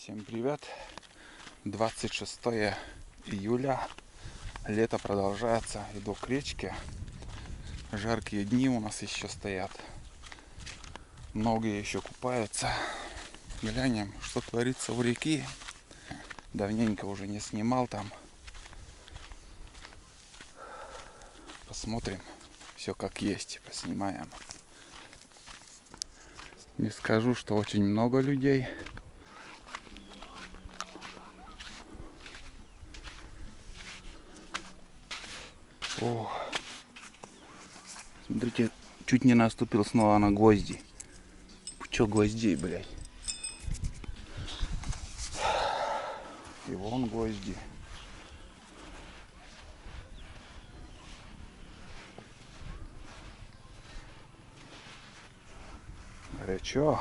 Всем привет! 26 июля. Лето продолжается. Иду к речке. Жаркие дни у нас еще стоят. Многие еще купаются. Глянем, что творится в реке. Давненько уже не снимал там. Посмотрим. Все как есть. Поснимаем. Не скажу, что очень много людей. О, смотрите, чуть не наступил снова на гвозди. Пучок гвоздей, блядь. И вон гвозди. Горячо.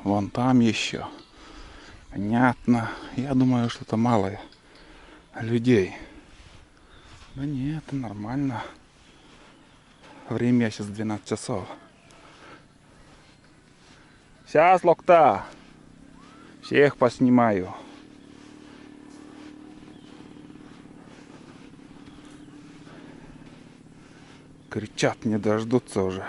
Вон там еще. Понятно. Я думаю, что это мало людей. Да нет, это нормально. Время сейчас 12 часов. Сейчас, Локта. Всех поснимаю. Кричат, не дождутся уже.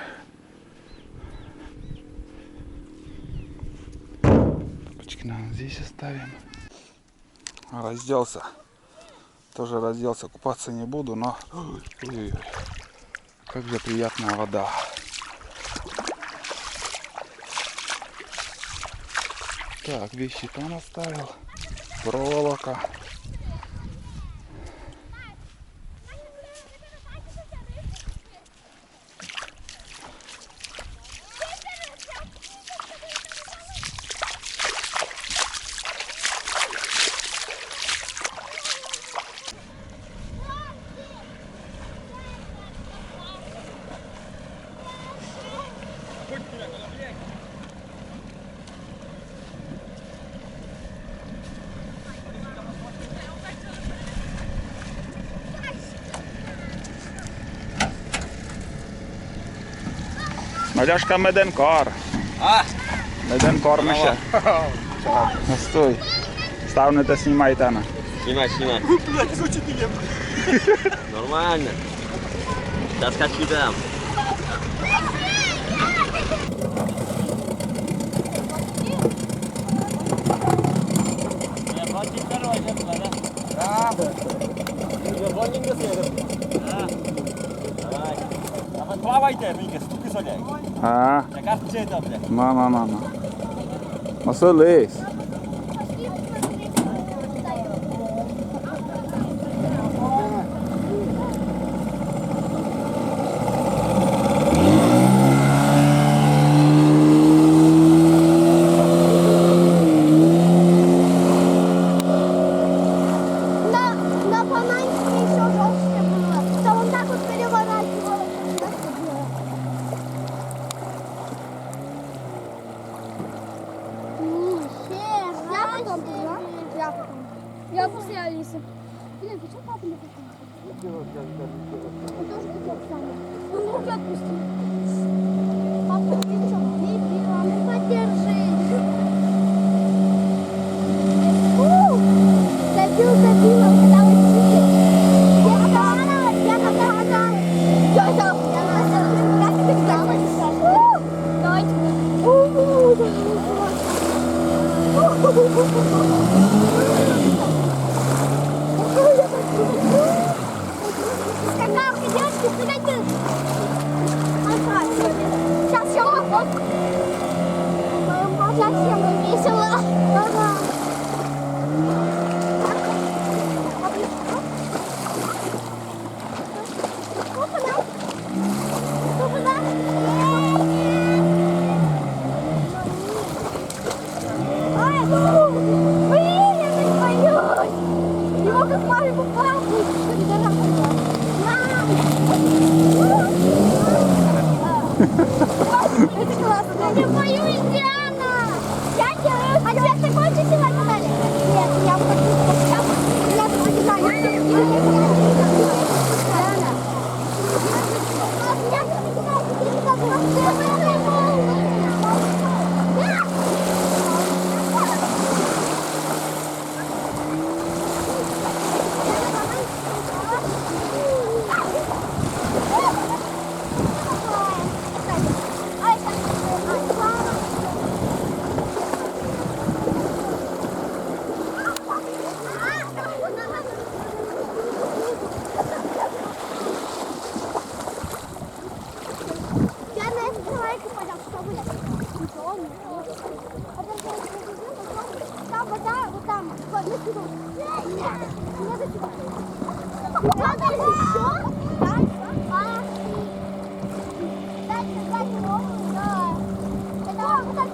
Здесь оставим. Разделся. Тоже разделся. Купаться не буду, но ой-ой-ой, как же приятная вода. Так, вещи там оставил. Проволока. Надяшка меденкор. Меденкор миша. Стой. Ставнете, снимайте она. Снимай. Нормально. Сейчас хочу дам. Plávajte, Míke, stupy soděk. Jaká je to, ble? Mama. Nasıl leys? Я после Алисы. Блин, почему папа не пустил? Он тоже хотел сам. Он руки отпустил. Папа, ты что, дебила? Ну подержи. Забила, когда вы сидите. Я когда скакалки, девочки, прыгайте. Сейчас все, оп. Совсем весело. Ага. Это классно. Я боюсь, Диана. Я делаю. А тебя ты хочешь снимать на канале? Нет, я хочу. Я хочу. надо еще? Дальше, да. Это вот так,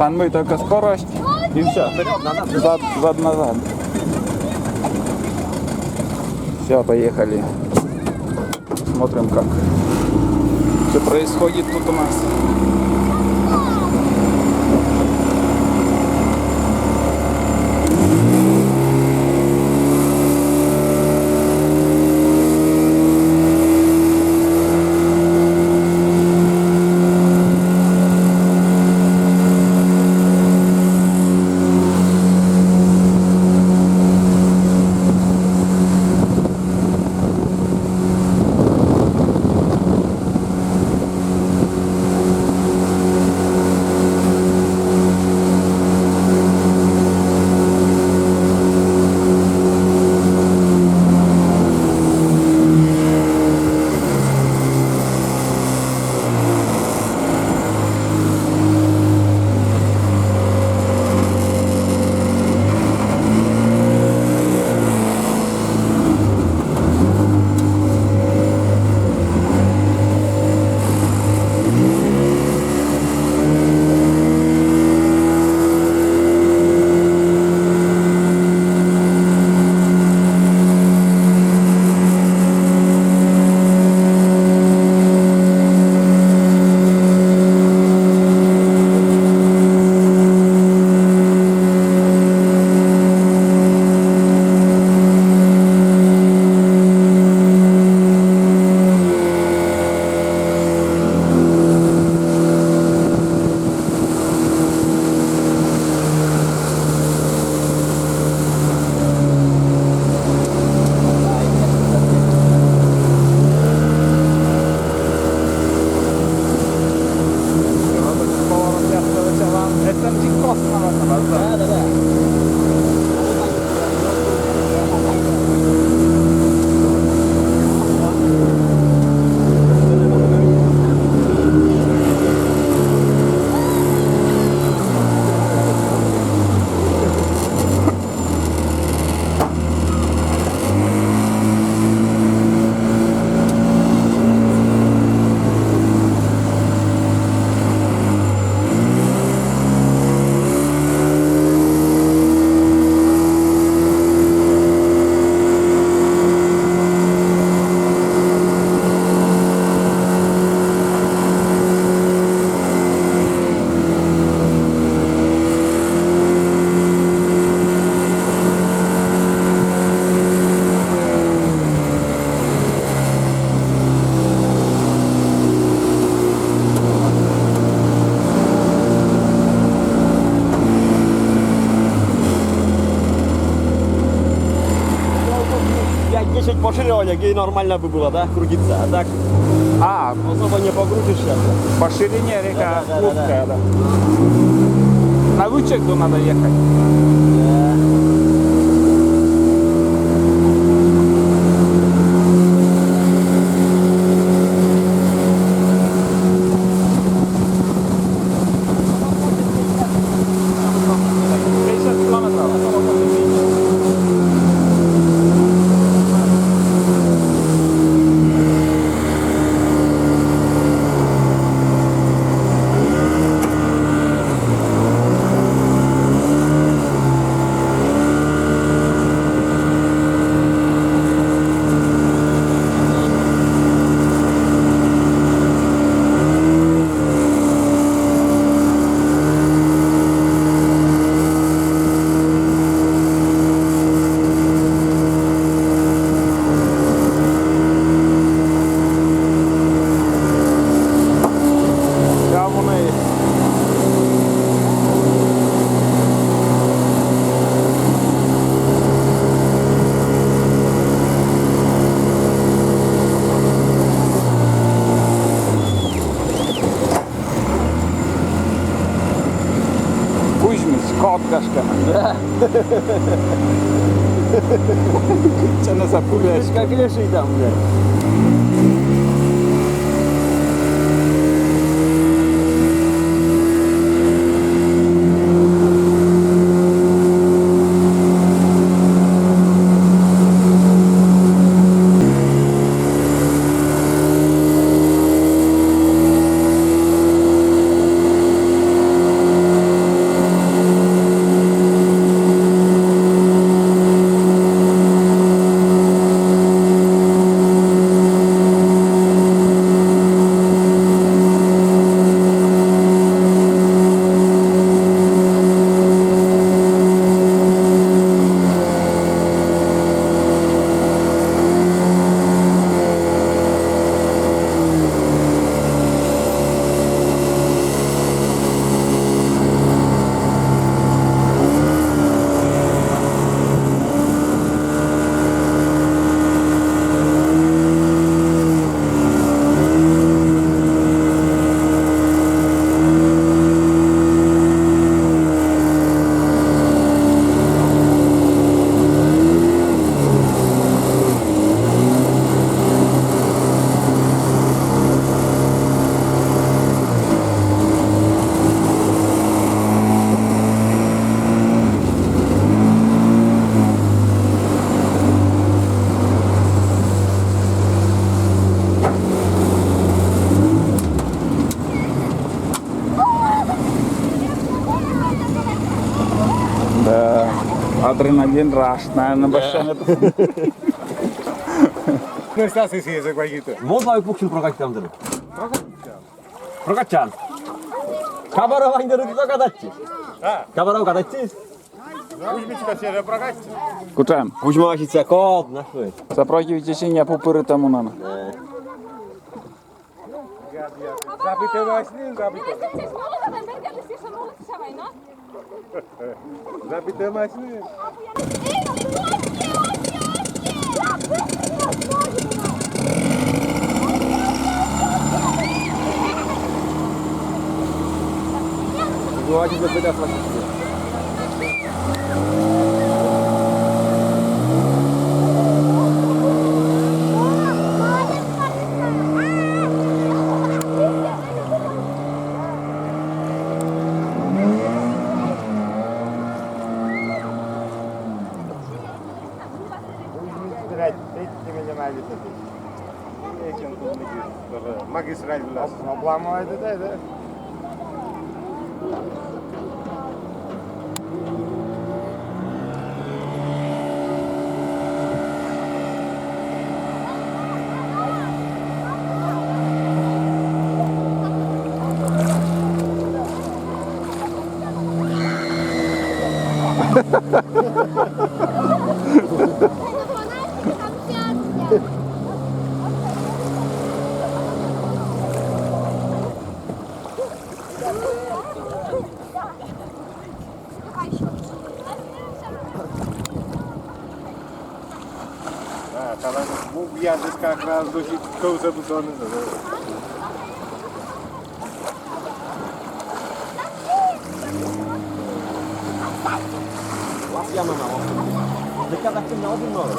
Панмуй только скорость и все. Вперед, назад. Зад назад. Все, поехали. Смотрим, как все происходит тут у нас. pоширювання, і нормально би було, да? Крутиться. А так А, особо не покрутишься. по ширине река Да, да, да, узкая, да. На Вычегду надо ехать. Kotkaszka. Kurczę, no zapulesz. Как леший там, блядь. Да. Адреналин раш, наверное, başladı. Ne istersin size koyuyordu? Можно выпухшил прокатчан дыры? Прокатчан. Кабаров айдыры прокатачи. Кабаров катачи. Kuzmiçka size bırakırsın. Kuczem, Кузьма хитя кот, нахуй. zaprowadził ciśnienie półpory temu na. Zabite maşını, zabite. Zabite maşını. Кузьма хитя беда флакити. Magistral bilas. Oblamaydı da. Tamam. Ubijać jak raz dość kołce budzony. Łapia mama. Wykazać tym na obym nogę.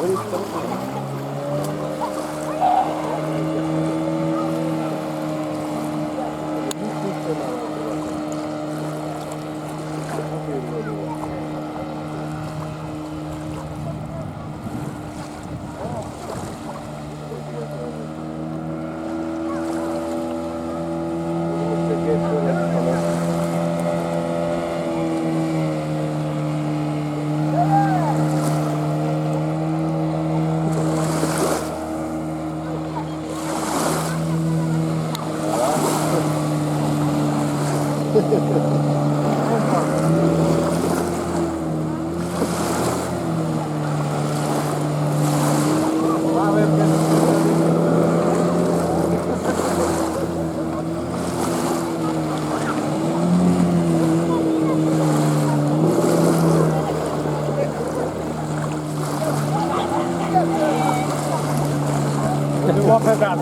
Łapę dam.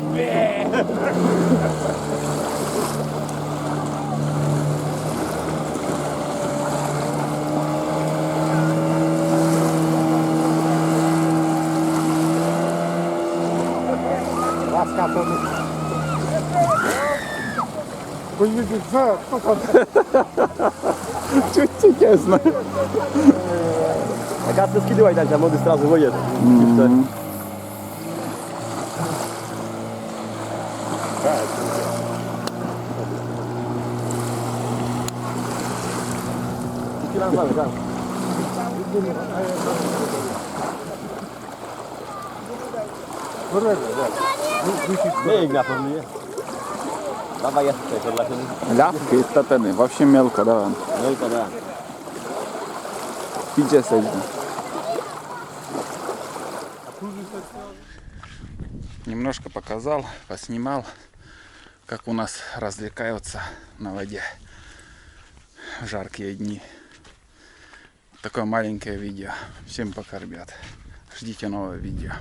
Łaska to... Pójdźmy tu, co to? Чуть-чуть ясно. A kartę skidywaj dać, a młody straży wojedzie. Bieg na to mnie. Dawaj jeszcze coś dla ciebie. Ляпки, татаны, вообще мелко, давай. No i to da. Иди садись. Немножко показал, поснимал, как у нас развлекаются на воде в жаркие дни. Такое маленькое видео. Всем пока, ребят. Ждите новое видео.